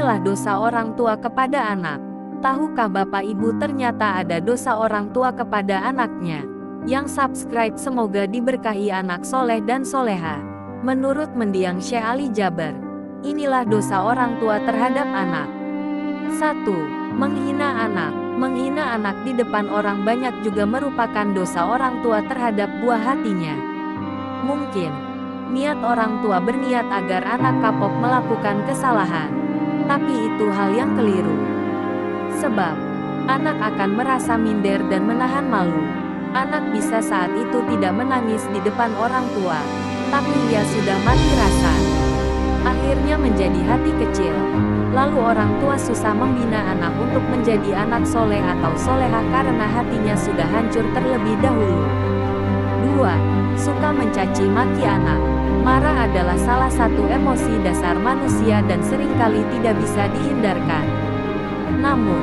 Inilah dosa orang tua kepada anak. Tahukah Bapak Ibu ternyata ada dosa orang tua kepada anaknya? Yang subscribe semoga diberkahi anak soleh dan soleha. Menurut mendiang Syekh Ali Jaber, inilah dosa orang tua terhadap anak. 1. Menghina anak. Menghina anak di depan orang banyak juga merupakan dosa orang tua terhadap buah hatinya. Mungkin niat orang tua berniat agar anak kapok melakukan kesalahan, tapi itu hal yang keliru. Sebab anak akan merasa minder dan menahan malu. Anak bisa saat itu tidak menangis di depan orang tua, tapi ia sudah mati rasa. Akhirnya menjadi hati kecil. Lalu orang tua susah membina anak untuk menjadi anak soleh atau soleha karena hatinya sudah hancur terlebih dahulu. 2. Suka mencaci maki anak. Marah adalah salah satu emosi dasar manusia dan seringkali tidak bisa dihindarkan. Namun,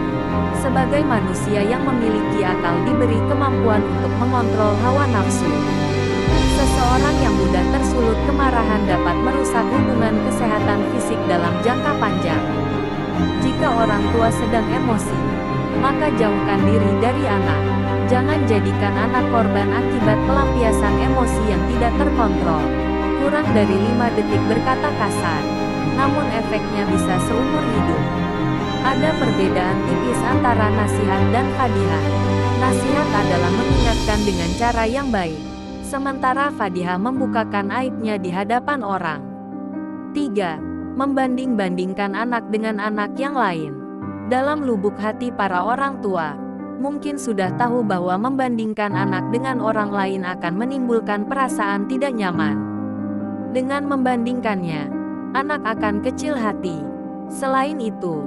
sebagai manusia yang memiliki akal diberi kemampuan untuk mengontrol hawa nafsu. Seseorang yang mudah tersulut kemarahan dapat merusak hubungan kesehatan fisik dalam jangka panjang. Jika orang tua sedang emosi, maka jauhkan diri dari anak. Jangan jadikan anak korban akibat pelampiasan emosi yang tidak terkontrol. Kurang dari 5 detik berkata kasar, namun efeknya bisa seumur hidup. Ada perbedaan tipis antara nasihat dan fadhihah. Nasihat adalah mengingatkan dengan cara yang baik, sementara fadhihah membukakan aibnya di hadapan orang. 3. Membanding-bandingkan anak dengan anak yang lain. Dalam lubuk hati para orang tua, mungkin sudah tahu bahwa membandingkan anak dengan orang lain akan menimbulkan perasaan tidak nyaman. Dengan membandingkannya, anak akan kecil hati. Selain itu,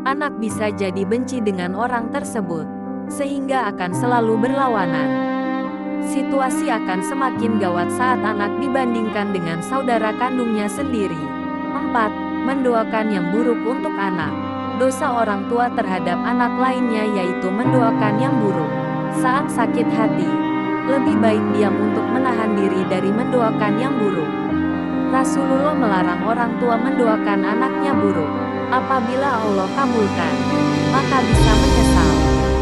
anak bisa jadi benci dengan orang tersebut, sehingga akan selalu berlawanan. Situasi akan semakin gawat saat anak dibandingkan dengan saudara kandungnya sendiri. 4. Mendoakan yang buruk untuk anak. Dosa orang tua terhadap anak lainnya yaitu mendoakan yang buruk. Saat sakit hati, lebih baik diam untuk menahan diri dari mendoakan yang buruk. Rasulullah melarang orang tua mendoakan anaknya buruk. Apabila Allah kabulkan, maka bisa menyesal.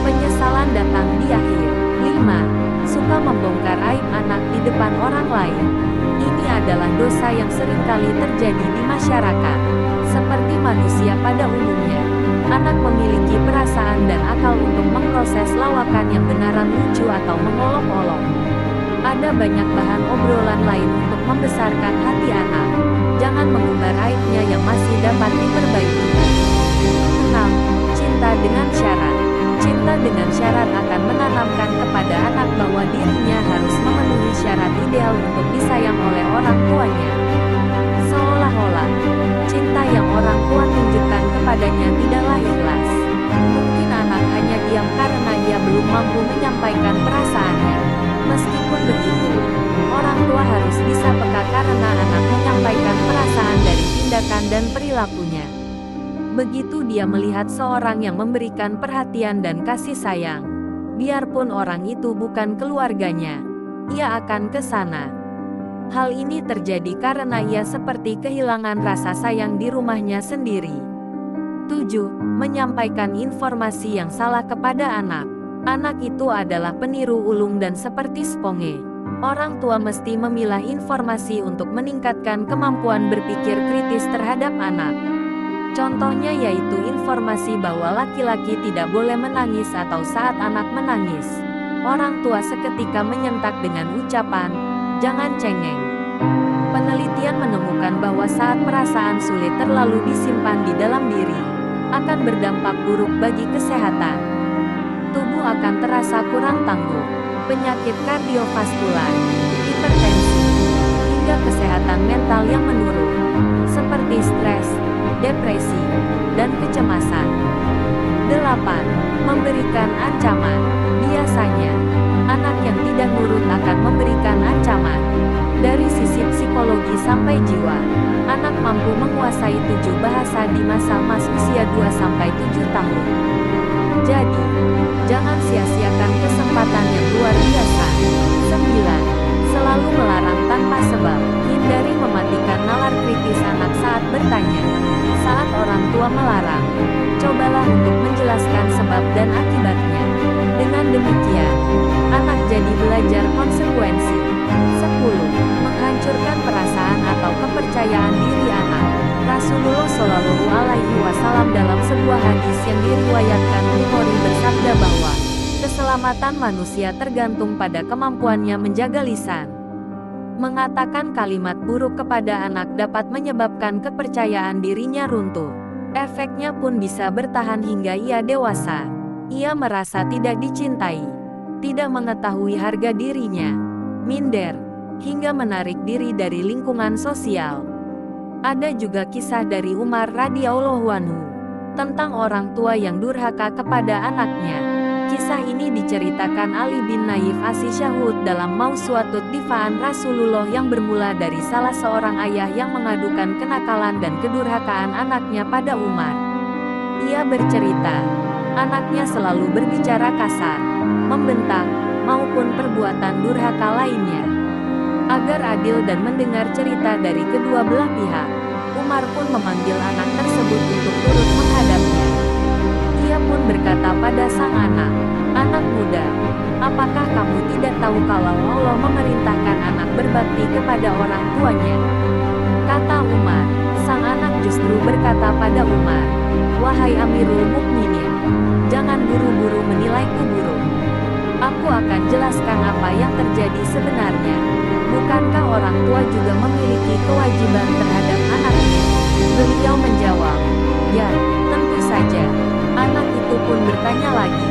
Penyesalan datang di akhir. 5. Suka membongkar aib anak di depan orang lain. Ini adalah dosa yang seringkali terjadi di masyarakat. Seperti manusia pada umumnya, anak memiliki perasaan dan akal untuk memproses lawakan yang benaran lucu atau mengolok-olok. Ada banyak bahan obrolan lain untuk membesarkan hati anak. Jangan mengumbar aibnya yang masih dapat diperbaiki. 6. Cinta dengan syarat. Cinta dengan syarat akan menanamkan kepada anak bahwa dirinya harus memenuhi syarat ideal untuk disayang oleh orang tuanya. Seolah-olah, cinta yang orang tua tunjukkan kepadanya tidaklah ikhlas. Mungkin anak hanya diam karena ia belum mampu menyampaikan perasaannya. Meskipun begitu, orang tua harus bisa peka karena anak menyampaikan perasaan dari tindakan dan perilakunya. Begitu dia melihat seorang yang memberikan perhatian dan kasih sayang, biarpun orang itu bukan keluarganya, ia akan ke sana. Hal ini terjadi karena ia seperti kehilangan rasa sayang di rumahnya sendiri. 7. Menyampaikan informasi yang salah kepada anak. Anak itu adalah peniru ulung dan seperti sponge. Orang tua mesti memilah informasi untuk meningkatkan kemampuan berpikir kritis terhadap anak. Contohnya yaitu informasi bahwa laki-laki tidak boleh menangis atau saat anak menangis. Orang tua seketika menyentak dengan ucapan, "Jangan cengeng." Penelitian menemukan bahwa saat perasaan sulit terlalu disimpan di dalam diri, akan berdampak buruk bagi kesehatan. Tubuh akan terasa kurang tangguh, penyakit kardiovaskular, hipertensi, hingga kesehatan mental yang menurun, seperti stres, depresi, dan kecemasan. 8. Memberikan ancaman. Biasanya, anak yang tidak nurut akan memberikan ancaman. Dari sisi psikologi sampai jiwa, anak mampu menguasai 7 bahasa di masa usia 2-7 tahun. Jadi, jangan sia-siakan kesempatan yang luar biasa. 9. Selalu melarang tanpa sebab. Hindari mematikan nalar kritis anak saat bertanya. Saat orang tua melarang, cobalah untuk menjelaskan sebab dan akibatnya. Dengan demikian, anak jadi belajar konsekuensi. 10. Menghancurkan perasaan atau kepercayaan diri anak. Rasulullah Shallallahu Alaihi Wasallam dalam sebuah hadis yang diriwayatkan Bukhari bersabda bahwa keselamatan manusia tergantung pada kemampuannya menjaga lisan. Mengatakan kalimat buruk kepada anak dapat menyebabkan kepercayaan dirinya runtuh. Efeknya pun bisa bertahan hingga ia dewasa. Ia merasa tidak dicintai, tidak mengetahui harga dirinya, minder, hingga menarik diri dari lingkungan sosial. Ada juga kisah dari Umar radhiyallahu anhu tentang orang tua yang durhaka kepada anaknya. Kisah ini diceritakan Ali bin Naif As-Syahud dalam Mausu'atut Difa'an Rasulullah yang bermula dari salah seorang ayah yang mengadukan kenakalan dan kedurhakaan anaknya pada Umar. Ia bercerita, anaknya selalu berbicara kasar, membentak, maupun perbuatan durhaka lainnya. Agar adil dan mendengar cerita dari kedua belah pihak, Umar pun memanggil anak tersebut untuk turut menghadapnya. Ia pun berkata pada sang anak, "Anak muda, apakah kamu tidak tahu kalau Allah memerintahkan anak berbakti kepada orang tuanya?" Kata Umar. Sang anak justru berkata pada Umar, "Wahai Amirul Mukminin, jangan buru-buru menilaiku buruk. Aku akan jelaskan apa yang terjadi sebenarnya. Bukankah orang tua juga memiliki kewajiban terhadap anaknya?" Beliau menjawab, "Ya, tentu saja." Anak itu pun bertanya lagi,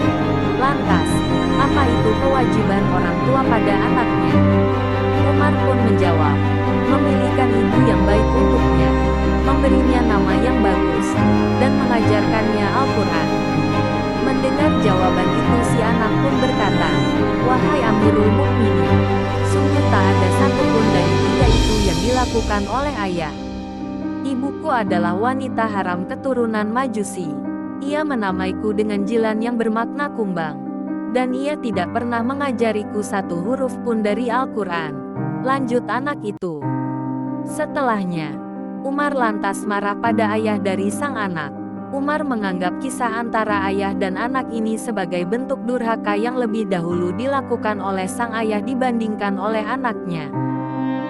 "Lantas, apa itu kewajiban orang tua pada anaknya?" Umar pun menjawab, "Memilihkan ibu yang baik untuknya, memberinya nama yang bagus, dan mengajarkannya Al-Quran." Mendengar jawaban itu si anak pun berkata, "Wahai Amirul Mukminin, sungguh tak ada satupun dari tiga itu yang dilakukan oleh ayah. Ibuku adalah wanita haram keturunan Majusi. Ia menamaiku dengan jilan yang bermakna kumbang. Dan ia tidak pernah mengajariku satu huruf pun dari Al-Quran." Lanjut anak itu. Setelahnya, Umar lantas marah pada ayah dari sang anak. Umar menganggap kisah antara ayah dan anak ini sebagai bentuk durhaka yang lebih dahulu dilakukan oleh sang ayah dibandingkan oleh anaknya.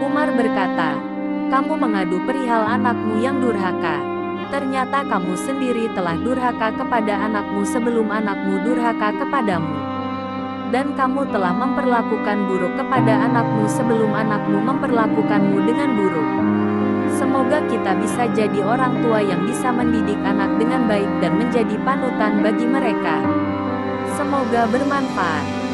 Umar berkata, "Kamu mengadu perihal anakmu yang durhaka. Ternyata kamu sendiri telah durhaka kepada anakmu sebelum anakmu durhaka kepadamu. Dan kamu telah memperlakukan buruk kepada anakmu sebelum anakmu memperlakukanmu dengan buruk." Semoga kita bisa jadi orang tua yang bisa mendidik anak dengan baik dan menjadi panutan bagi mereka. Semoga bermanfaat.